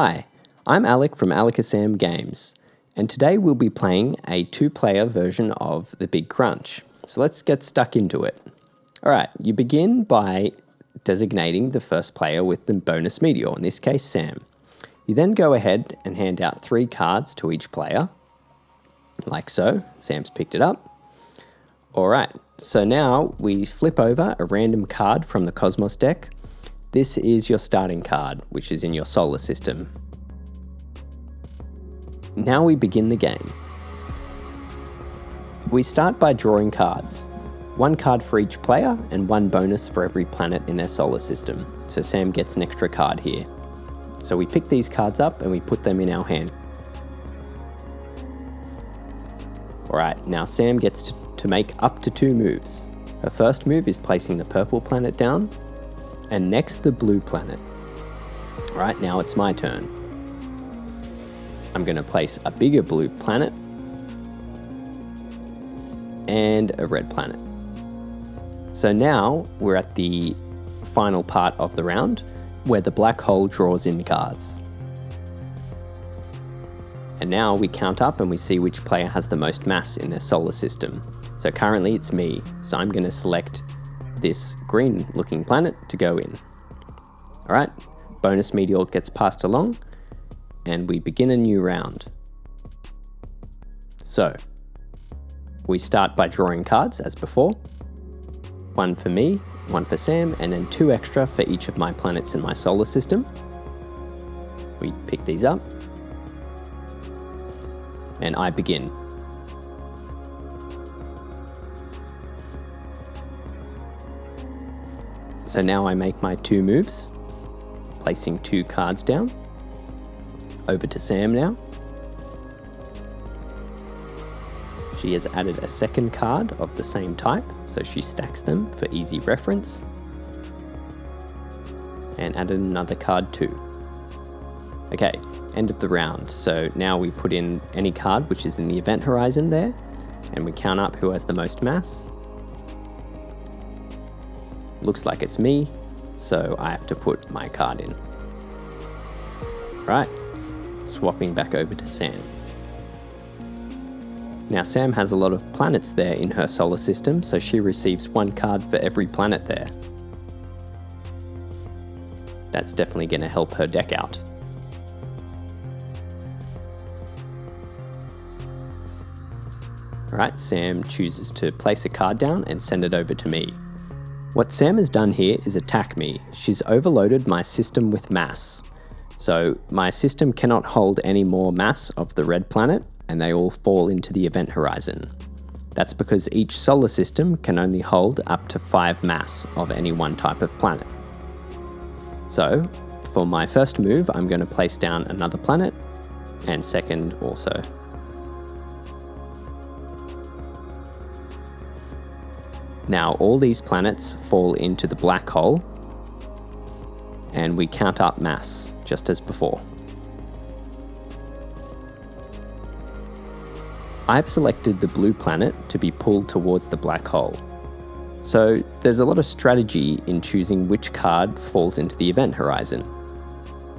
Hi, I'm Alec from alec.a.sam Games, and today we'll be playing a two-player version of The Big Crunch. So let's get stuck into it. Alright, you begin by designating the first player with the bonus meteor, in this case Sam. You then go ahead and hand out 3 cards to each player, like so. Sam's picked it up. Alright, so now we flip over a random card from the Cosmos deck. This is your starting card, which is in your solar system. Now we begin the game. We start by drawing cards. 1 card for each player and 1 bonus for every planet in their solar system. So Sam gets an extra card here. So we pick these cards up and we put them in our hand. Alright, now Sam gets to make up to 2 moves. Her first move is placing the purple planet down, and next the blue planet. Alright, now it's my turn. I'm going to place a bigger blue planet and a red planet. So now we're at the final part of the round where the black hole draws in cards. And now we count up and we see which player has the most mass in their solar system. So currently it's me, so I'm going to select this green looking planet to go in. Alright, bonus meteor gets passed along and we begin a new round. So, we start by drawing cards as before. 1 for me, 1 for Sam, and then 2 extra for each of my planets in my solar system. We pick these up and I begin. So now I make my 2 moves, placing 2 cards down. Over to Sam now. She has added a second card of the same type, so she stacks them for easy reference. And added another card too. Okay, end of the round. So now we put in any card which is in the event horizon there, and we count up who has the most mass. Looks like it's me, so I have to put my card in. Right, swapping back over to Sam. Now Sam has a lot of planets there in her solar system, so she receives 1 card for every planet there. That's definitely going to help her deck out. Alright, Sam chooses to place a card down and send it over to me. What Sam has done here is attack me. She's overloaded my system with mass. So my system cannot hold any more mass of the red planet, and they all fall into the event horizon. That's because each solar system can only hold up to 5 mass of any one type of planet. So for my first move, I'm going to place down another planet, and second also. Now all these planets fall into the black hole, and we count up mass, just as before. I've selected the blue planet to be pulled towards the black hole. So there's a lot of strategy in choosing which card falls into the event horizon.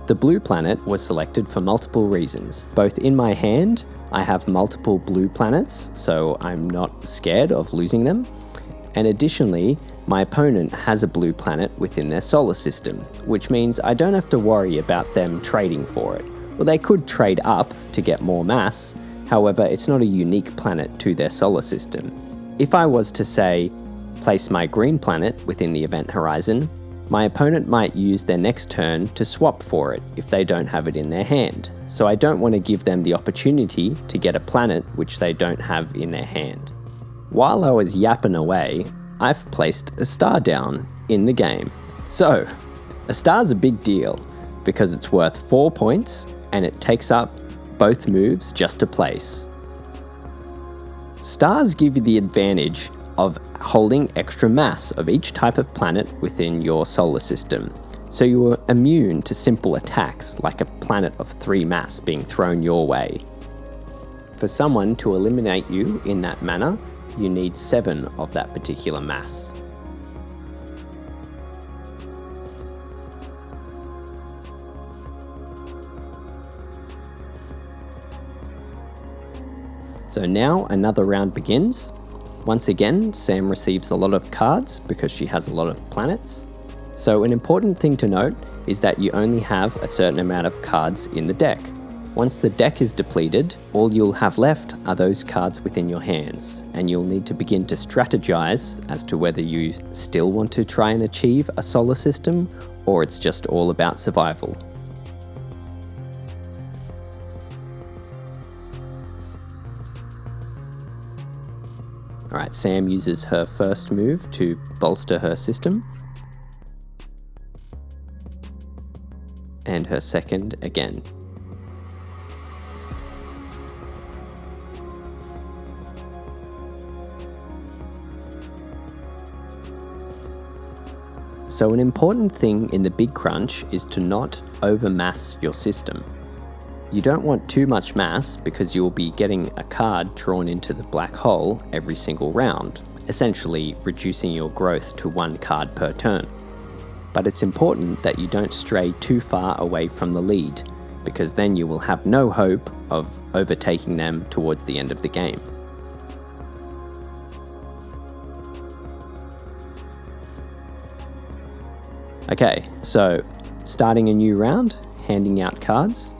The blue planet was selected for multiple reasons. Both in my hand, I have multiple blue planets, so I'm not scared of losing them. And additionally, my opponent has a blue planet within their solar system, which means I don't have to worry about them trading for it. Well, they could trade up to get more mass, however, it's not a unique planet to their solar system. If I was to say, place my green planet within the event horizon, my opponent might use their next turn to swap for it if they don't have it in their hand. So I don't want to give them the opportunity to get a planet which they don't have in their hand. While I was yapping away, I've placed a star down in the game. So, a star's a big deal because it's worth 4 points and it takes up both moves just to place. Stars give you the advantage of holding extra mass of each type of planet within your solar system, so you are immune to simple attacks like a planet of 3 mass being thrown your way. For someone to eliminate you in that manner, you need 7 of that particular mass. So now another round begins. Once again, Sam receives a lot of cards because she has a lot of planets. So an important thing to note is that you only have a certain amount of cards in the deck. Once the deck is depleted, all you'll have left are those cards within your hands, and you'll need to begin to strategize as to whether you still want to try and achieve a solar system, or it's just all about survival. Alright, Sam uses her first move to bolster her system, and her second again. So an important thing in the big crunch is to not overmass your system. You don't want too much mass because you'll be getting a card drawn into the black hole every single round, essentially reducing your growth to one card per turn. But it's important that you don't stray too far away from the lead, because then you will have no hope of overtaking them towards the end of the game. Okay, so starting a new round, handing out cards.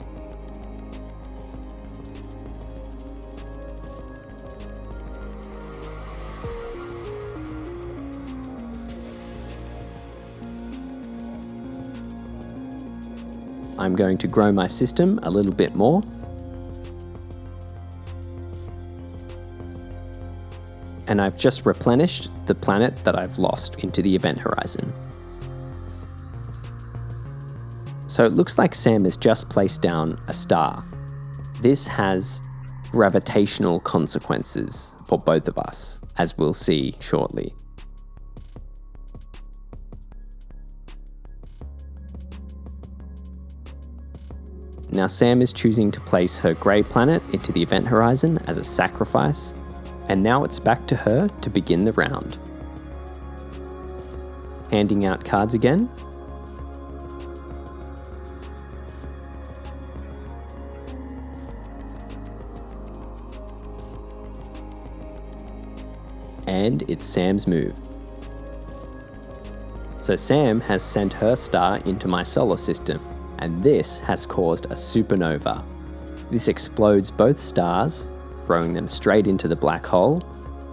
I'm going to grow my system a little bit more. And I've just replenished the planet that I've lost into the event horizon. So it looks like Sam has just placed down a star. This has gravitational consequences for both of us, as we'll see shortly. Now Sam is choosing to place her grey planet into the event horizon as a sacrifice, and now it's back to her to begin the round. Handing out cards again. And it's Sam's move. So Sam has sent her star into my solar system, and this has caused a supernova. This explodes both stars, throwing them straight into the black hole,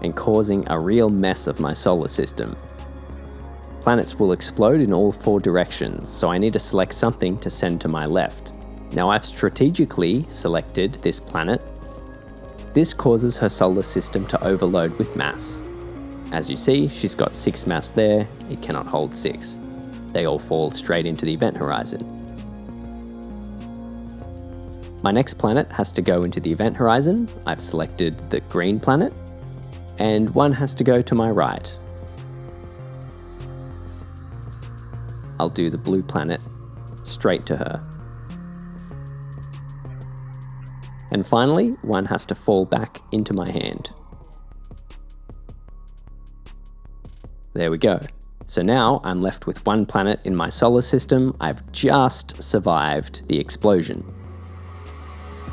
and causing a real mess of my solar system. Planets will explode in all 4 directions, so I need to select something to send to my left. Now I've strategically selected this planet. This causes her solar system to overload with mass. As you see, she's got 6 mass there, it cannot hold 6. They all fall straight into the event horizon. My next planet has to go into the event horizon. I've selected the green planet, and one has to go to my right. I'll do the blue planet straight to her. And finally, one has to fall back into my hand. There we go. So now I'm left with 1 planet in my solar system. I've just survived the explosion.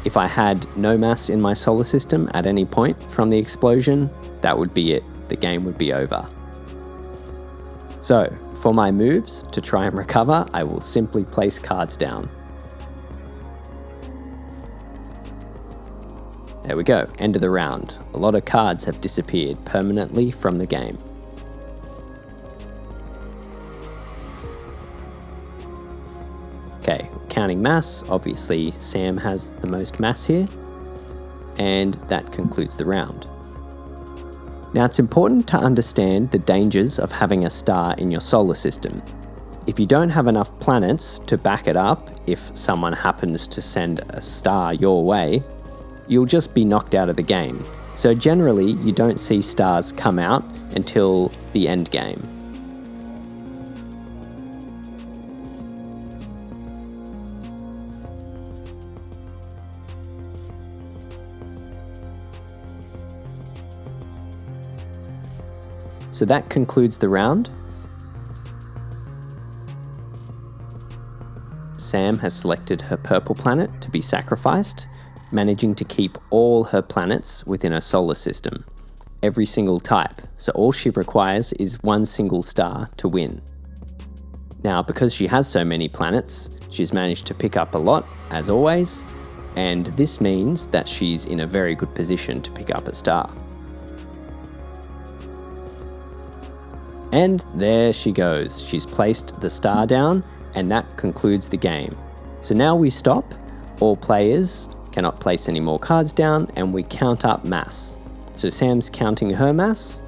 If I had no mass in my solar system at any point from the explosion, that would be it. The game would be over. So, for my moves, to try and recover, I will simply place cards down. There we go, end of the round. A lot of cards have disappeared permanently from the game. Okay, counting mass, obviously Sam has the most mass here, and that concludes the round. Now it's important to understand the dangers of having a star in your solar system. If you don't have enough planets to back it up, if someone happens to send a star your way, you'll just be knocked out of the game. So generally, you don't see stars come out until the end game. So that concludes the round. Sam has selected her purple planet to be sacrificed, managing to keep all her planets within her solar system, every single type, so all she requires is one single star to win. Now, because she has so many planets, she's managed to pick up a lot, as always, and this means that she's in a very good position to pick up a star. And there she goes. She's placed the star down, and that concludes the game. So now we stop, all players cannot place any more cards down, and we count up mass. So Sam's counting her mass.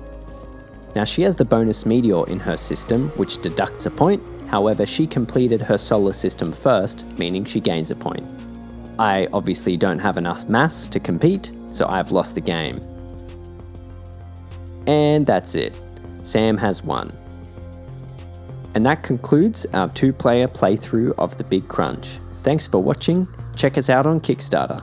Now she has the bonus meteor in her system, which deducts a point. However, she completed her solar system first, meaning she gains a point. I obviously don't have enough mass to compete, so I've lost the game. And that's it. Sam has won. And that concludes our 2-player playthrough of The Big Crunch. Thanks for watching. Check us out on Kickstarter.